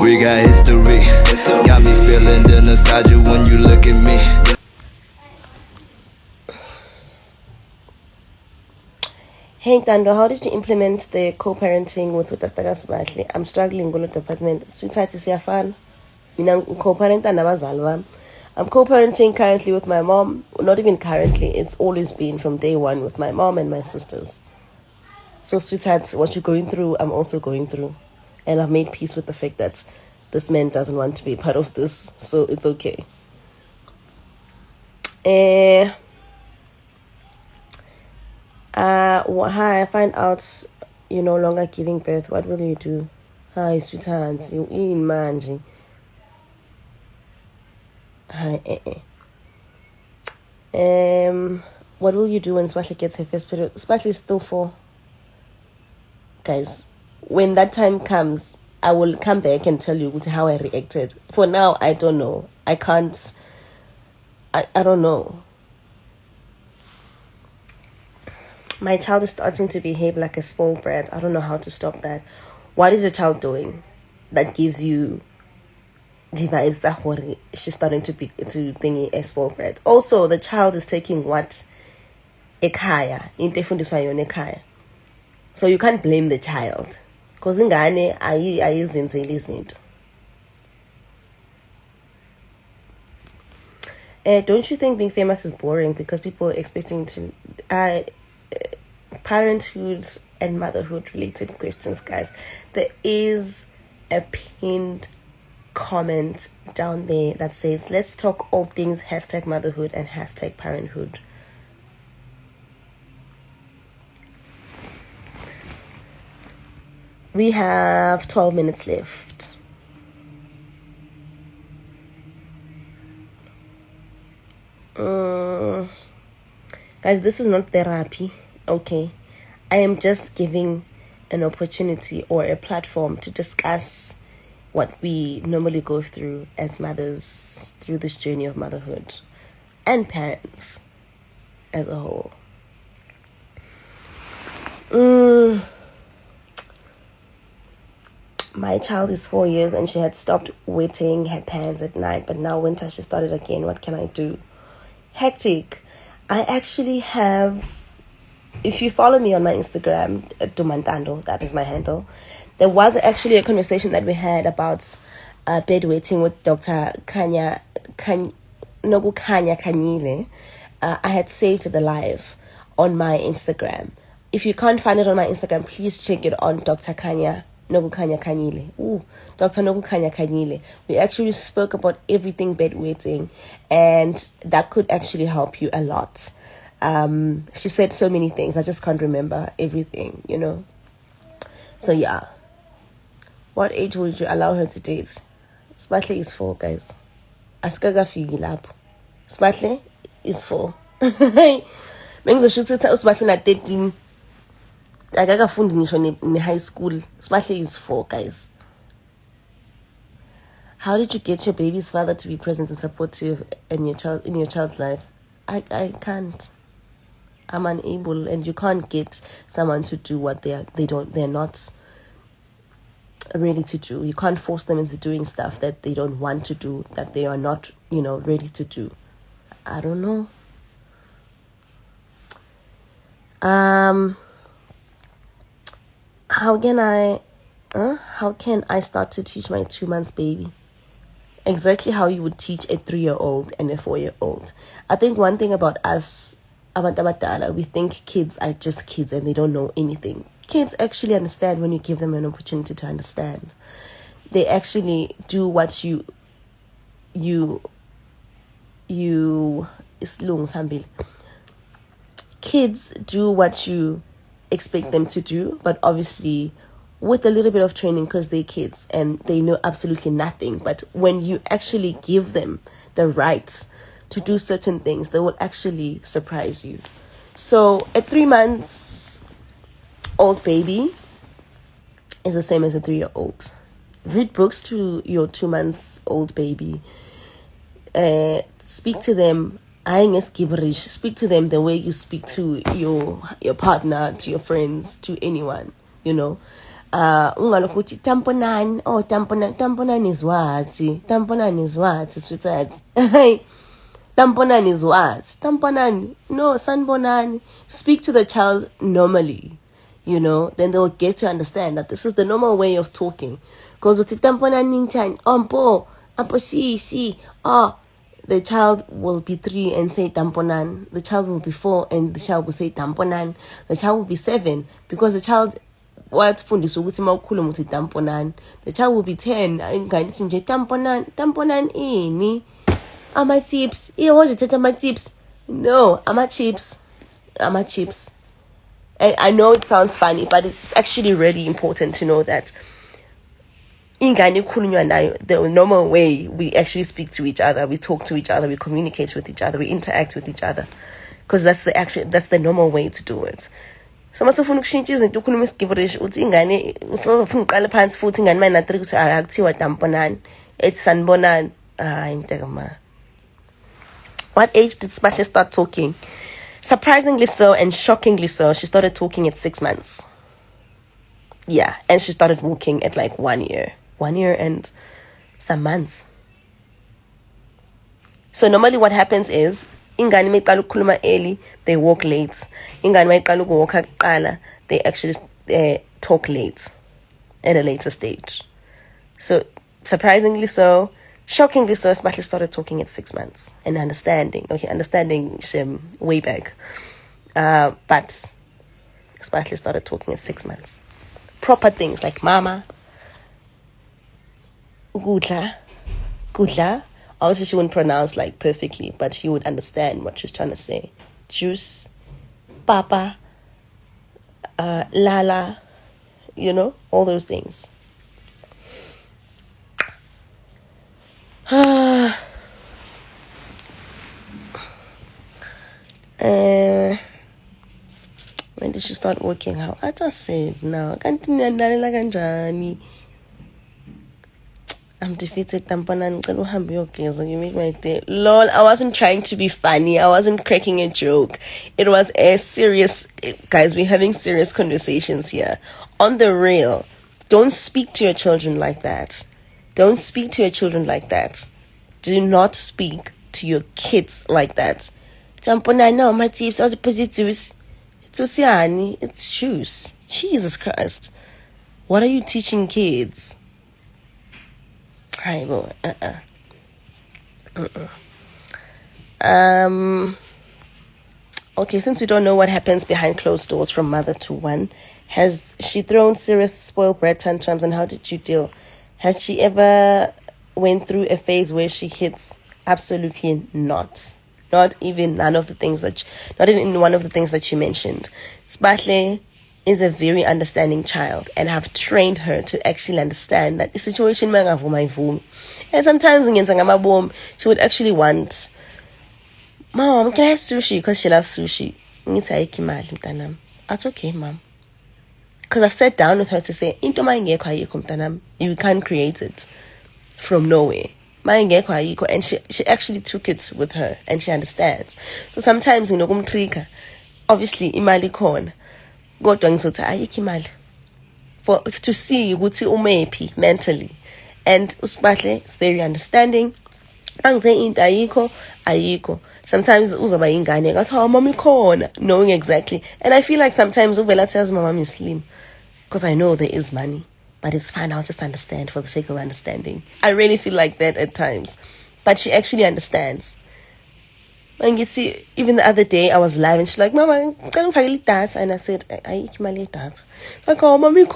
We got history. Got me feeling the nostalgia when you look at me. Hey NTANDO, how did you implement the co-parenting with Utataga Smatley? I'm struggling with the department. Sweetheart is your fan. I'm co-parenting currently with my mom. Not even currently, it's always been from day one with my mom and my sisters. So sweetheart, what you're going through, I'm also going through. And I've made peace with the fact that this man doesn't want to be part of this, so it's okay. Hi, I find out you're no longer giving birth. What will you do? Hi, sweetheart, you in manji. Hi, what will you do when Smatley gets her first period? Smatley is still 4. Guys, when that time comes, I will come back and tell you how I reacted. For now, I don't know. I can't. I don't know. My child is starting to behave like a spoiled brat. I don't know how to stop that. What is your child doing that gives you the vibes that she's starting to thingy a spoiled brat? Also, the child is taking what ekhaya intefundiswa yona ekhaya. So you can't blame the child because ingane ayizenzeli izinto. Don't you think being famous is boring because people are expecting to parenthood and motherhood related questions, guys? There is a pinned comment down there that says, let's talk all things #motherhood and #parenthood. We have 12 minutes left. Guys, this is not therapy, okay? I am just giving an opportunity or a platform to discuss what we normally go through as mothers through this journey of motherhood and parents as a whole. My child is 4 years and she had stopped wetting her pants at night, but now winter she started again. What can I do? Hectic. I actually have, if you follow me on my Instagram, NTANDO, that is my handle, there was actually a conversation that we had about bedwetting with Dr. Kanya Kanyile. I had saved the live on my Instagram. If you can't find it on my Instagram, please check it on Dr. Kanya Kanyile. Dr. Kanya Kanyile. We actually spoke about everything bedwetting, and that could actually help you a lot. She said so many things. I just can't remember everything, you know. So yeah. What age would you allow her to date? Smatley is 4, guys. Askaga figi lapho. Smatley is 4. Mengizosho ukuthi uSmatley na 13. Akakafundi ngisho in high school. Smatley is 4, guys. How did you get your baby's father to be present and supportive in your child's life? I can't. I'm unable, and you can't get someone to do what they're not ready to do. You can't force them into doing stuff that they don't want to do, that they are not, ready to do. I don't know. How can I start to teach my 2 months baby? Exactly how you would teach a 3-year-old and a 4-year-old. I think one thing about us, we think kids are just kids and they don't know anything. Kids actually understand when you give them an opportunity to understand. They actually do what you kids do what you expect them to do, but obviously with a little bit of training, because they're kids and they know absolutely nothing. But when you actually give them the rights to do certain things, they will actually surprise you. So a 3 months old baby is the same as a 3-year-old. Read books to your 2 months old baby. Speak to them. Speak to them the way you speak to your partner, to your friends, to anyone, ungalokhu uthi tamponani, oh tamponani is what? Tamponani is what, sweetheart? Tamponani is what? Tamponani, no, sanbonani. Speak to the child normally, you know, then they'll get to understand that this is the normal way of talking. Because uthi tamponani ntani, ampo si, the child will be 3 and say tamponan. The child will be 4 and the child will say tamponan. The child will be 7 because the child tamponan. The child will be 10 and tamponan ini. Ama chips. Ama chips. No, ama chips. Ama chips. And I know it sounds funny, but it's actually really important to know that the normal way we actually speak to each other, we talk to each other, we communicate with each other, we interact with each other, because that's the normal way to do it. So masofuna ukushintsha izinto ukhuluma isigiburish uthi ingane usozofuna uqala phansi futhi ingane mina 3 kuthi akuthiwa tamponani ethi sanibonani. Hayi mntakama. What age did Spahle start talking? Surprisingly so and shockingly so, she started talking at 6 months. Yeah, and she started walking at like 1 year. 1 year and some months. So normally what happens is ingane mayiqala ukukhuluma early, they walk late. Ingane mayiqala ukuwalka kuqala, they actually talk late at a later stage. So surprisingly so, shockingly so, Spahle started talking at 6 months and understanding way back. But Spahle started talking at 6 months. Proper things like mama, gudla. Obviously, she wouldn't pronounce like perfectly, but she would understand what she's trying to say. Juice, papa, lala, you know, all those things. When did she start working? How? I just said now. I'm defeated. You make my day. Lol, I wasn't trying to be funny. I wasn't cracking a joke. It was a serious... Guys, we're having serious conversations here. On the real, don't speak to your children like that. Don't speak to your children like that. Do not speak to your kids like that. No, my teeth are positives. It's juice. Jesus Christ. What are you teaching kids? Hi, boy. Okay, since we don't know what happens behind closed doors from mother to one, has she thrown serious spoiled brat tantrums, and how did you deal? Has she ever went through a phase where she hits? Absolutely not. Not even one of the things that she mentioned. Spahle is a very understanding child, and have trained her to actually understand that the situation and sometimes she would actually want, Mom, can I have sushi? Because she loves sushi. That's okay, Mom. Because I've sat down with her to say, you can't create it from nowhere. And she actually took it with her, and she understands. So sometimes, obviously, imali khona. Kodwa ngizothi ayikho imali for to see ukuthi umephi mentally. And uSpahle is very understanding. Angithe into ayikho. Sometimes uzoba ingane ngathi mama ikhona, knowing exactly. And I feel like sometimes uvela tells my mom is slim because I know there is money, but it's fine, I'll just understand for the sake of understanding. I really feel like that at times, but she actually understands. And you see, even the other day I was live and she's like, Mama, can you that? And I said, I can't that. Like, oh, Mommy,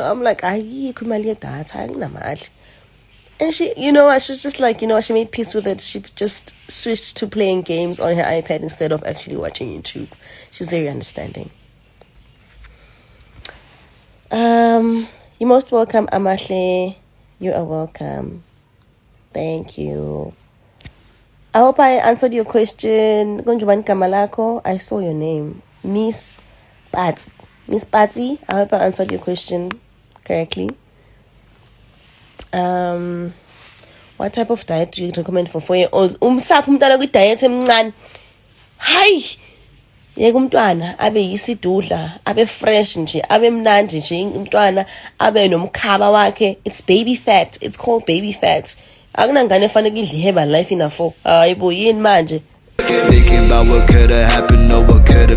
I'm like, I can't that. And she, she's just like, she made peace with it. She just switched to playing games on her iPad instead of actually watching YouTube. She's very understanding. You're most welcome, Amahle. You are welcome. Thank you. I hope I answered your question. Gonjubani Kamalako, I saw your name. Miss Patty. Miss Patty, I hope I answered your question correctly. What type of diet do you recommend for 4-year-olds? Umsap umntana kwi diet emncane. Hi. yeke umntwana abe yisidudla, abe fresh nje, abe mnandi nje umntwana, abe nomkhaba wakhe. It's baby fat. It's called baby fat. Akunangane efanele idle Herbalife ina 4. Hayibo yini manje? Thinking about what could have happened or what could